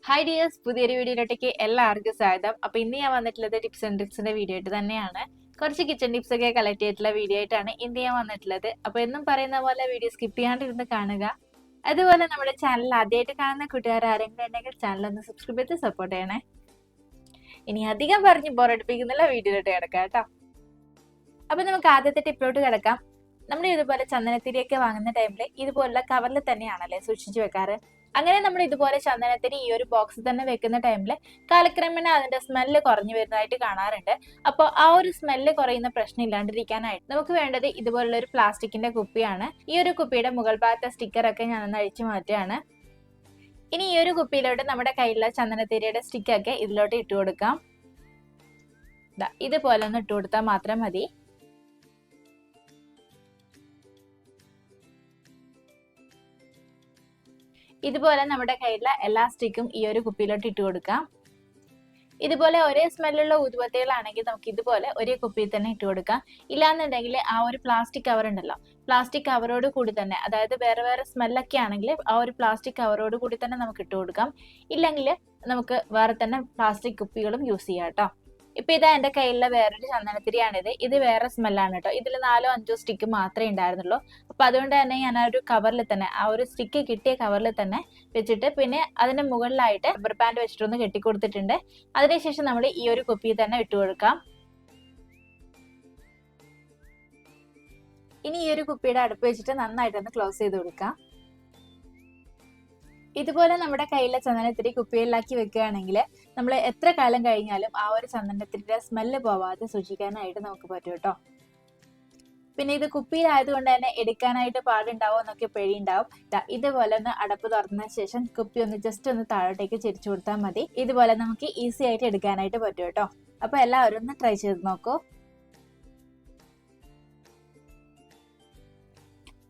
Hi dears, പുതിയൊരു വീഡിയോയിലോട്ടേക്ക് എല്ലാവർക്കും സ്വാഗതം. അപ്പൊ ഇന്ന് ഞാൻ വന്നിട്ടുള്ളത് ടിപ്സ് ആൻഡ് ട്രിക്സിന്റെ വീഡിയോ ആയിട്ട് തന്നെയാണ്. കുറച്ച് കിച്ചൺ ടിപ്സ് ഒക്കെ കളക്ട് ചെയ്തിട്ടുള്ള വീഡിയോ ആയിട്ടാണ് ഇന്ന് ഞാൻ വന്നിട്ടുള്ളത്. അപ്പൊ എന്നും പറയുന്ന പോലെ വീഡിയോ സ്കിപ്പ് ചെയ്യാണ്ടിരുന്ന് കാണുക. അതുപോലെ നമ്മുടെ ചാനൽ ആദ്യമായിട്ട് കാണുന്ന കൂട്ടുകാർ ആരെങ്കിലും ഉണ്ടെങ്കിൽ ചാനൽ ഒന്ന് സബ്സ്ക്രൈബ് ചെയ്ത് സപ്പോർട്ട് ചെയ്യണേ. ഇനി അധികം പറഞ്ഞ് ബോറടിപ്പിക്കുന്നില്ല, വീഡിയോയിലോട്ട് കിടക്കാം കേട്ടോ. അപ്പൊ നമുക്ക് ആദ്യത്തെ ടിപ്പിലോട്ട് കിടക്കാം. നമ്മൾ ഇതുപോലെ ചന്ദനത്തിരിയൊക്കെ വാങ്ങുന്ന ടൈമിൽ ഇതുപോലുള്ള കവറിൽ തന്നെയാണല്ലേ സൂക്ഷിച്ചു വെക്കാറ്. അങ്ങനെ നമ്മൾ ഇതുപോലെ ചന്ദനത്തിരി ഈ ഒരു ബോക്സിൽ തന്നെ വെക്കുന്ന ടൈമിൽ കാലക്രമേണ അതിന്റെ സ്മെല്ല് കുറഞ്ഞു വരുന്നതായിട്ട് കാണാറുണ്ട്. അപ്പോൾ ആ ഒരു സ്മെല്ല് കുറയുന്ന പ്രശ്നം ഇല്ലാണ്ടിരിക്കാനായിട്ട് നമുക്ക് വേണ്ടത് ഇതുപോലുള്ള ഒരു പ്ലാസ്റ്റിക്കിന്റെ കുപ്പിയാണ്. ഈ ഒരു കുപ്പിയുടെ മുകൾ ഭാഗത്തെ സ്റ്റിക്കറൊക്കെ ഞാനൊന്ന് അഴിച്ചു മാറ്റുകയാണ്. ഇനി ഈ ഒരു കുപ്പിയിലോട്ട് നമ്മുടെ കയ്യിലുള്ള ചന്ദനത്തിരിയുടെ സ്റ്റിക്കൊക്കെ ഇതിലോട്ട് ഇട്ട് കൊടുക്കാം. ഇതുപോലെ ഒന്ന് ഇട്ട് കൊടുത്താൽ മാത്രം മതി. ഇതുപോലെ നമ്മുടെ കയ്യിലുള്ള എല്ലാ സ്റ്റിക്കും ഈ ഒരു കുപ്പിയിലോട്ട് ഇട്ട് കൊടുക്കാം. ഇതുപോലെ ഒരേ സ്മെല്ലുള്ള ഊതുബത്തികളാണെങ്കിൽ നമുക്ക് ഇതുപോലെ ഒരേ കുപ്പിയിൽ തന്നെ ഇട്ട് കൊടുക്കാം. ഇല്ലാന്നുണ്ടെങ്കിൽ ആ ഒരു പ്ലാസ്റ്റിക് കവർ ഉണ്ടല്ലോ, പ്ലാസ്റ്റിക് കവറോട് കൂടി തന്നെ, അതായത് വേറെ വേറെ സ്മെല്ലൊക്കെ ആണെങ്കിൽ ആ ഒരു പ്ലാസ്റ്റിക് കവറോട് കൂടി തന്നെ നമുക്ക് ഇട്ട് കൊടുക്കാം. ഇല്ലെങ്കിൽ നമുക്ക് വേറെ തന്നെ പ്ലാസ്റ്റിക് കുപ്പികളും യൂസ് ചെയ്യാം കേട്ടോ. ഇപ്പൊ ഇതാ എന്റെ കയ്യിലുള്ള വേറൊരു ചന്ദനത്തിരിയാണിത്. ഇത് വേറെ സ്മെല്ലാണ് കേട്ടോ. ഇതിൽ 4-5 സ്റ്റിക്ക് മാത്രമേ ഉണ്ടായിരുന്നുള്ളൂ. അപ്പൊ അതുകൊണ്ട് തന്നെ ഞാൻ ആ ഒരു കവറിൽ തന്നെ, ആ ഒരു സ്റ്റിക്ക് കിട്ടിയ കവറിൽ തന്നെ വെച്ചിട്ട് പിന്നെ അതിന്റെ മുകളിലായിട്ട് റബ്ബർ ബാൻഡ് വെച്ചിട്ടൊന്ന് കെട്ടിക്കൊടുത്തിട്ടുണ്ട്. അതിനുശേഷം നമ്മൾ ഈ ഒരു കുപ്പിയിൽ തന്നെ ഇട്ട് കൊടുക്കാം. ഇനി ഈ ഒരു കുപ്പിയുടെ അടുപ്പ് വെച്ചിട്ട് നന്നായിട്ടൊന്ന് ക്ലോസ് ചെയ്ത് കൊടുക്കാം. ഇതുപോലെ നമ്മുടെ കയ്യിലെ ചന്ദനത്തിരി കുപ്പികളിലാക്കി വെക്കുകയാണെങ്കിൽ നമ്മൾ എത്ര കാലം കഴിഞ്ഞാലും ആ ഒരു ചന്ദനത്തിരിയുടെ സ്മെല്ല് പോവാതെ സൂക്ഷിക്കാനായിട്ട് നമുക്ക് പറ്റും കേട്ടോ. പിന്നെ ഇത് കുപ്പിയിലായതുകൊണ്ട് തന്നെ എടുക്കാനായിട്ട് പാടുണ്ടാവും എന്നൊക്കെ പേടിയുണ്ടാവും. ഇതുപോലെ ഒന്ന് അടപ്പ് തുറന്ന ശേഷം കുപ്പി ഒന്ന് ജസ്റ്റ് ഒന്ന് താഴോട്ടേക്ക് ചെരിച്ചു കൊടുത്താൽ മതി. ഇതുപോലെ നമുക്ക് ഈസി ആയിട്ട് എടുക്കാനായിട്ട് പറ്റും കേട്ടോ. അപ്പൊ എല്ലാവരും ഒന്ന് ട്രൈ ചെയ്ത് നോക്കൂ.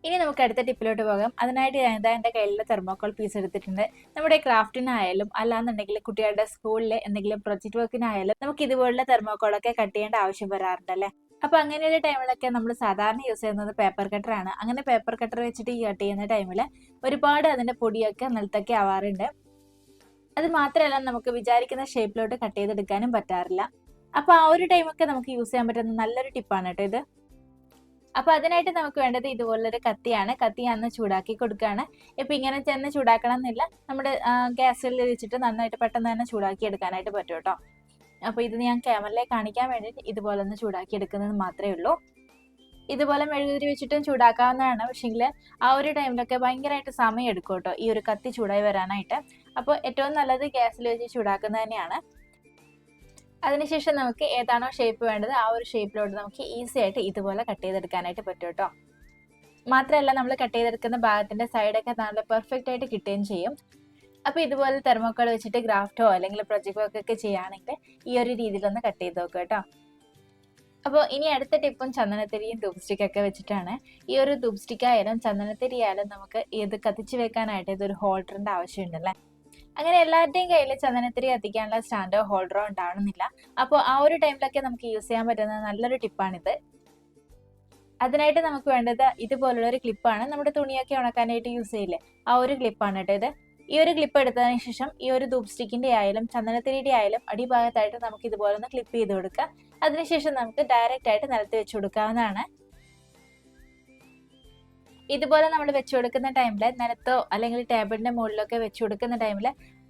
ഇനി നമുക്ക് അടുത്ത ടിപ്പിലോട്ട് പോകാം. അതിനായിട്ട് ഞാൻ എന്റെ കയ്യിലുള്ള തെർമോക്കോൾ പീസ് എടുത്തിട്ടുണ്ട്. നമ്മുടെ ക്രാഫ്റ്റിനായാലും അല്ലാന്നുണ്ടെങ്കിൽ കുട്ടികളുടെ സ്കൂളിലെ എന്തെങ്കിലും പ്രൊജക്ട് വർക്കിനായാലും നമുക്ക് ഇതുപോലുള്ള തെർമോക്കോളൊക്കെ കട്ട് ചെയ്യേണ്ട ആവശ്യം വരാറുണ്ടല്ലേ. അപ്പൊ അങ്ങനെയുള്ള ടൈമിലൊക്കെ നമ്മൾ സാധാരണ യൂസ് ചെയ്യുന്നത് പേപ്പർ കട്ടറാണ്. അങ്ങനെ പേപ്പർ കട്ടർ വെച്ചിട്ട് ഈ കട്ട് ചെയ്യുന്ന ടൈമിൽ ഒരുപാട് അതിന്റെ പൊടിയൊക്കെ നിലത്തൊക്കെ ആവാറുണ്ട്. അത് മാത്രമല്ല, നമുക്ക് വിചാരിക്കുന്ന ഷേപ്പിലോട്ട് കട്ട് ചെയ്തെടുക്കാനും പറ്റാറില്ല. അപ്പൊ ആ ഒരു ടൈമൊക്കെ നമുക്ക് യൂസ് ചെയ്യാൻ പറ്റുന്ന നല്ലൊരു ടിപ്പാണ് കേട്ടോ ഇത്. അപ്പൊ അതിനായിട്ട് നമുക്ക് വേണ്ടത് ഇതുപോലൊരു കത്തിയാണ്. കത്തി ഞാൻ ചൂടാക്കി കൊടുക്കുകയാണ്. ഇപ്പൊ ഇങ്ങനെ തന്നെ ചൂടാക്കണം എന്നില്ല, നമ്മുടെ ഗ്യാസിൽ വെച്ചിട്ട് നന്നായിട്ട് പെട്ടെന്ന് തന്നെ ചൂടാക്കി എടുക്കാനായിട്ട് പറ്റും കേട്ടോ. അപ്പൊ ഇത് ഞാൻ ക്യാമറയിലെ കാണിക്കാൻ വേണ്ടിയിട്ട് ഇതുപോലെ ഒന്ന് ചൂടാക്കി എടുക്കുന്നത് മാത്രമേ ഉള്ളൂ. ഇതുപോലെ മെഴുകുതിരി വെച്ചിട്ടും ചൂടാക്കാവുന്നതാണ്. പക്ഷെങ്കിൽ ആ ഒരു ടൈമിലൊക്കെ ഭയങ്കരമായിട്ട് സമയം എടുക്കും കേട്ടോ ഈ ഒരു കത്തി ചൂടായി വരാനായിട്ട്. അപ്പോൾ ഏറ്റവും നല്ലത് ഗ്യാസിൽ വെച്ച് ചൂടാക്കുന്നത് തന്നെയാണ്. അതിനുശേഷം നമുക്ക് ഏതാണോ ഷേപ്പ് വേണ്ടത് ആ ഒരു ഷേപ്പിലോട്ട് നമുക്ക് ഈസി ആയിട്ട് ഇതുപോലെ കട്ട് ചെയ്തെടുക്കാനായിട്ട് പറ്റും കേട്ടോ. മാത്രമല്ല, നമ്മൾ കട്ട് ചെയ്തെടുക്കുന്ന ഭാഗത്തിന്റെ സൈഡൊക്കെ നല്ല പെർഫെക്റ്റ് ആയിട്ട് കിട്ടുകയും ചെയ്യും. അപ്പൊ ഇതുപോലെ തെർമോക്കോൾ വെച്ചിട്ട് ഗ്രാഫ്റ്റോ അല്ലെങ്കിൽ പ്രൊജക്ട് വർക്ക് ഒക്കെ ചെയ്യുകയാണെങ്കിൽ ഈ ഒരു രീതിയിലൊന്ന് കട്ട് ചെയ്ത് നോക്കുക കേട്ടോ. അപ്പോൾ ഇനി അടുത്ത ടിപ്പും ചന്ദനത്തിരിയും ധൂപ് സ്റ്റിക്ക് ഒക്കെ വെച്ചിട്ടാണ്. ഈ ഒരു ധൂപ് സ്റ്റിക്ക് ആയാലും ചന്ദനത്തിരി ആയാലും നമുക്ക് ഇത് കത്തിച്ച് വെക്കാനായിട്ട് ഇതൊരു ഹോൾഡറിന്റെ ആവശ്യമുണ്ടല്ലേ. അങ്ങനെ എല്ലാവരുടെയും കയ്യിൽ ചന്ദനത്തിരി കത്തിക്കാനുള്ള സ്റ്റാൻഡോ ഹോൾഡറോ ഉണ്ടാവണമെന്നില്ല. അപ്പോൾ ആ ഒരു ടൈമിലൊക്കെ നമുക്ക് യൂസ് ചെയ്യാൻ പറ്റുന്ന നല്ലൊരു ടിപ്പാണിത്. അതിനായിട്ട് നമുക്ക് വേണ്ടത് ഇതുപോലുള്ള ഒരു ക്ലിപ്പാണ്. നമ്മുടെ തുണിയൊക്കെ ഉണക്കാനായിട്ട് യൂസ് ചെയ്യില്ലേ, ആ ഒരു ക്ലിപ്പാണ് കേട്ടോ ഇത്. ഈ ഒരു ക്ലിപ്പ് എടുത്തതിന് ശേഷം ഈ ഒരു ധൂപ് സ്റ്റിക്കിന്റെ ആയാലും ചന്ദനത്തിരിയുടെ ആയാലും അടിഭാഗത്തായിട്ട് നമുക്ക് ഇതുപോലെ ഒന്ന് ക്ലിപ്പ് ചെയ്ത് കൊടുക്കാം. അതിനുശേഷം നമുക്ക് ഡയറക്റ്റ് ആയിട്ട് നിലത്ത് വെച്ച് കൊടുക്കാവുന്നതാണ്. ഇതുപോലെ നമ്മൾ വെച്ചു കൊടുക്കുന്ന ടൈമിൽ നിലത്തോ അല്ലെങ്കിൽ ടേബിളിന്റെ മുകളിലൊക്കെ വെച്ചു കൊടുക്കുന്ന ടൈമിൽ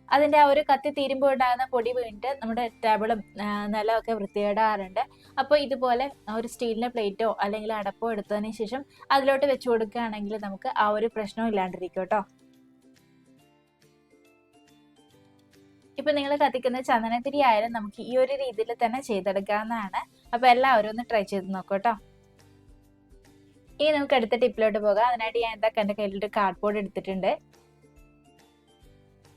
അതിന്റെ ആ ഒരു കത്തി തീരുമ്പോൾ ഉണ്ടാകുന്ന പൊടി വീണിട്ട് നമ്മുടെ ടേബിളും നിലമൊക്കെ വൃത്തികേടാറുണ്ട്. അപ്പോൾ ഇതുപോലെ ഒരു സ്റ്റീലിന്റെ പ്ലേറ്റോ അല്ലെങ്കിൽ അടപ്പോ എടുത്തതിന് ശേഷം അതിലോട്ട് വെച്ചു കൊടുക്കുകയാണെങ്കിൽ നമുക്ക് ആ ഒരു പ്രശ്നവും ഇല്ലാണ്ടിരിക്കും കേട്ടോ. ഇപ്പൊ നിങ്ങൾ കത്തിക്കുന്ന ചന്ദനത്തിരി ആയാലും നമുക്ക് ഈ ഒരു രീതിയിൽ തന്നെ ചെയ്തെടുക്കാവുന്നതാണ്. അപ്പൊ എല്ലാവരും ഒന്ന് ട്രൈ ചെയ്ത് നോക്കൂ. ഇനി നമുക്ക് അടുത്ത ടിപ്പിലോട്ട് പോകാം. അതിനായിട്ട് ഞാൻ എന്റെ കയ്യിലൊരു കാർഡ്ബോർഡ് എടുത്തിട്ടുണ്ട്.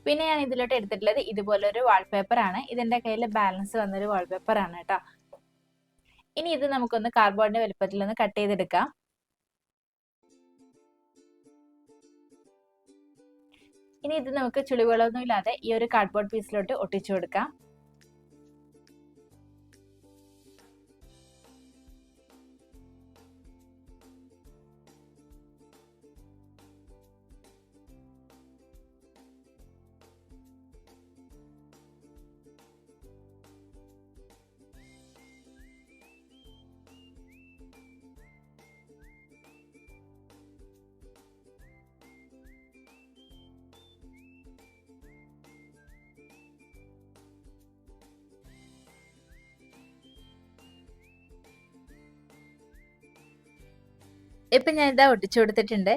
പിന്നെ ഞാൻ ഇതിലോട്ട് എടുത്തിട്ടുള്ളത് ഇതുപോലൊരു വാൾപേപ്പർ ആണ്. ഇതിന്റെ കയ്യിൽ ബാലൻസ് വന്നൊരു വാൾപേപ്പർ ആണ് കേട്ടോ. ഇനി ഇത് നമുക്കൊന്ന് കാർഡ്ബോർഡിന്റെ വലുപ്പത്തിൽ ഒന്ന് കട്ട് ചെയ്തെടുക്കാം. ഇനി ഇത് നമുക്ക് ചുളിവുകളൊന്നും ഇല്ലാതെ ഈ ഒരു കാർഡ്ബോർഡ് പീസിലോട്ട് ഒട്ടിച്ചു കൊടുക്കാം. ഇപ്പം ഞാൻ ഇതാ ഒട്ടിച്ചു കൊടുത്തിട്ടുണ്ട്.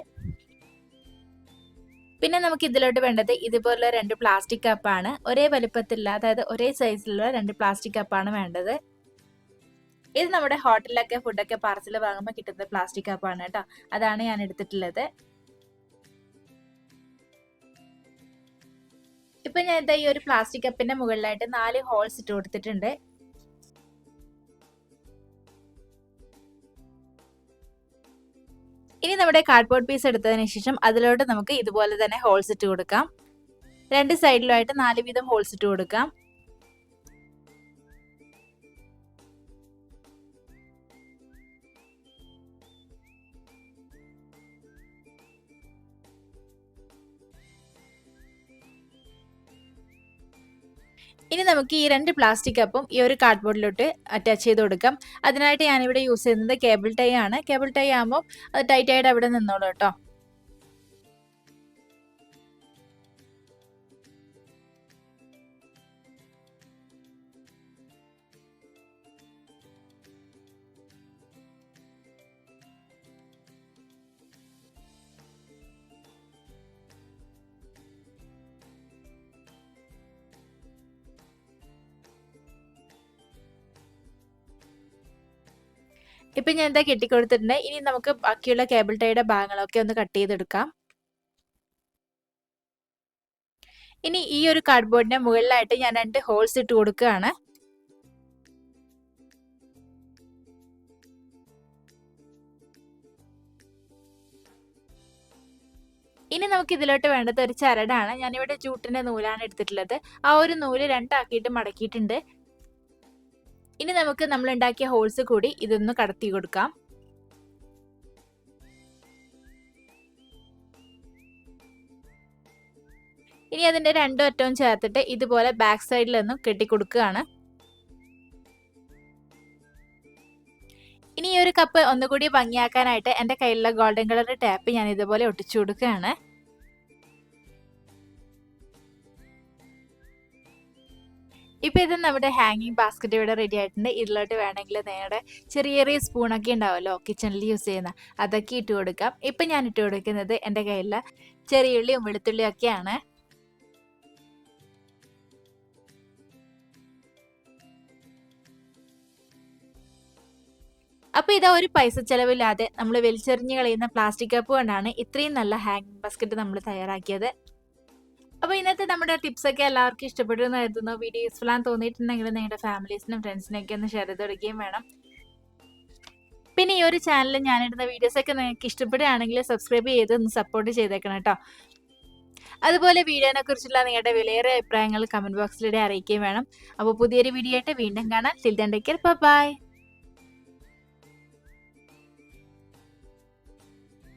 പിന്നെ നമുക്ക് ഇതിലോട്ട് വേണ്ടത് ഇതുപോലെ 2 പ്ലാസ്റ്റിക് കപ്പാണ്. ഒരേ വലുപ്പത്തിലുള്ള, അതായത് ഒരേ സൈസിലുള്ള 2 പ്ലാസ്റ്റിക് കപ്പാണ് വേണ്ടത്. ഇത് നമ്മുടെ ഹോട്ടലിലൊക്കെ ഫുഡൊക്കെ പാർസൽ വാങ്ങുമ്പോൾ കിട്ടുന്ന പ്ലാസ്റ്റിക് കപ്പാണ് കേട്ടോ. അതാണ് ഞാൻ എടുത്തിട്ടുള്ളത്. ഇപ്പൊ ഞാൻ ഇതാ ഈ ഒരു പ്ലാസ്റ്റിക് കപ്പിന്റെ മുകളിലായിട്ട് 4 ഹോൾസ് ഇട്ട് കൊടുത്തിട്ടുണ്ട്. ഇനി നമ്മുടെ കാർഡ്ബോർഡ് പീസ് എടുത്തതിന് ശേഷം അതിലോട്ട് നമുക്ക് ഇതുപോലെ തന്നെ ഹോൾസ് ഇട്ട് കൊടുക്കാം. 2 സൈഡിലായിട്ട് 4 വീതം ഹോൾസ് ഇട്ട് കൊടുക്കാം. ഇനി നമുക്ക് ഈ 2 പ്ലാസ്റ്റിക് കപ്പും ഈ ഒരു കാർഡ്ബോർഡിലോട്ട് അറ്റാച്ച് ചെയ്ത് കൊടുക്കാം. അതിനായിട്ട് ഞാനിവിടെ യൂസ് ചെയ്യുന്നത് കേബിൾ ടൈ ആണ്. കേബിൾ ടൈ ആകുമ്പോൾ അത് ടൈറ്റ് ആയിട്ട് അവിടെ നിന്നോളൂ കേട്ടോ. ഇപ്പൊ ഞാൻ എന്താ കെട്ടിക്കൊടുത്തിട്ടുണ്ട്. ഇനി നമുക്ക് ബാക്കിയുള്ള കേബിൾ ടൈയുടെ ഭാഗങ്ങളൊക്കെ ഒന്ന് കട്ട് ചെയ്തെടുക്കാം. ഇനി ഈ ഒരു കാർഡ്ബോർഡിന്റെ മുകളിലായിട്ട് ഞാൻ 2 ഹോൾസ് ഇട്ട് കൊടുക്കുകയാണ്. ഇനി നമുക്ക് ഇതിലോട്ട് വേണ്ടത് ഒരു ചരടാണ്. ഞാനിവിടെ ജൂട്ടിന്റെ നൂലാണ് എടുത്തിട്ടുള്ളത്. ആ ഒരു നൂല് 2 ആക്കിയിട്ട് മടക്കിയിട്ടുണ്ട്. ഇനി നമുക്ക് നമ്മൾ ഉണ്ടാക്കിയ ഹോൾസ് കൂടി ഇതൊന്ന് കടത്തി കൊടുക്കാം. ഇനി അതിന്റെ 2 അറ്റവും ചേർത്തിട്ട് ഇതുപോലെ ബാക്ക് സൈഡിൽ ഒന്നും കെട്ടിക്കൊടുക്കുകയാണ്. ഇനി ഈ ഒരു കപ്പ് ഒന്നുകൂടി ഭംഗിയാക്കാനായിട്ട് എൻ്റെ കയ്യിലുള്ള ഗോൾഡൻ കളർ ടാപ്പ് ഞാൻ ഇതുപോലെ ഒട്ടിച്ചു കൊടുക്കുകയാണ്. ഇപ്പൊ ഇത് നമ്മുടെ ഹാങ്ങിങ് ബാസ്ക്കറ്റ് ഇവിടെ റെഡി ആയിട്ടുണ്ട്. ഇതിലോട്ട് വേണമെങ്കിൽ നേരെ ചെറിയ ചെറിയ സ്പൂണൊക്കെ ഉണ്ടാവുമല്ലോ കിച്ചണിൽ യൂസ് ചെയ്യുന്ന, അതൊക്കെ ഇട്ട് കൊടുക്കാം. ഇപ്പൊ ഞാൻ ഇട്ട് കൊടുക്കുന്നത് എൻ്റെ കയ്യിലുള്ള ചെറിയുള്ളിയും വെളുത്തുള്ളിയും ഒക്കെയാണ്. അപ്പൊ ഇതാ ഒരു പൈസ ചെലവില്ലാതെ നമ്മൾ വലിച്ചെറിഞ്ഞ് കളയുന്ന പ്ലാസ്റ്റിക് കപ്പ് കൊണ്ടാണ് ഇത്രയും നല്ല ഹാങ്ങിങ് ബാസ്ക്കറ്റ് നമ്മൾ തയ്യാറാക്കിയത്. അപ്പൊ ഇന്നത്തെ നമ്മുടെ ടിപ്സ് ഒക്കെ എല്ലാവർക്കും ഇഷ്ടപ്പെട്ടു എന്ന് കരുതുന്നു. വീഡിയോ യൂസ്ഫുൾ ആണെന്ന് തോന്നിയിട്ടുണ്ടെങ്കിൽ നിങ്ങളുടെ ഫാമിലീസിനും ഫ്രണ്ട്സിനൊക്കെ ഒന്ന് ഷെയർ ചെയ്ത് കൊടുക്കുകയും വേണം. പിന്നെ ഈ ഒരു ചാനലിൽ ഞാനിടുന്ന വീഡിയോസ് ഒക്കെ നിങ്ങൾക്ക് ഇഷ്ടപ്പെടുകയാണെങ്കിൽ സബ്സ്ക്രൈബ് ചെയ്ത് ഒന്ന് സപ്പോർട്ട് ചെയ്തേക്കണം കേട്ടോ. അതുപോലെ വീഡിയോനെ കുറിച്ചുള്ള നിങ്ങളുടെ വിലയേറിയ അഭിപ്രായങ്ങൾ കമന്റ് ബോക്സിലൂടെ അറിയിക്കുകയും വേണം. അപ്പോൾ പുതിയൊരു വീഡിയോ ആയിട്ട് വീണ്ടും കാണാം. Till then take care, by.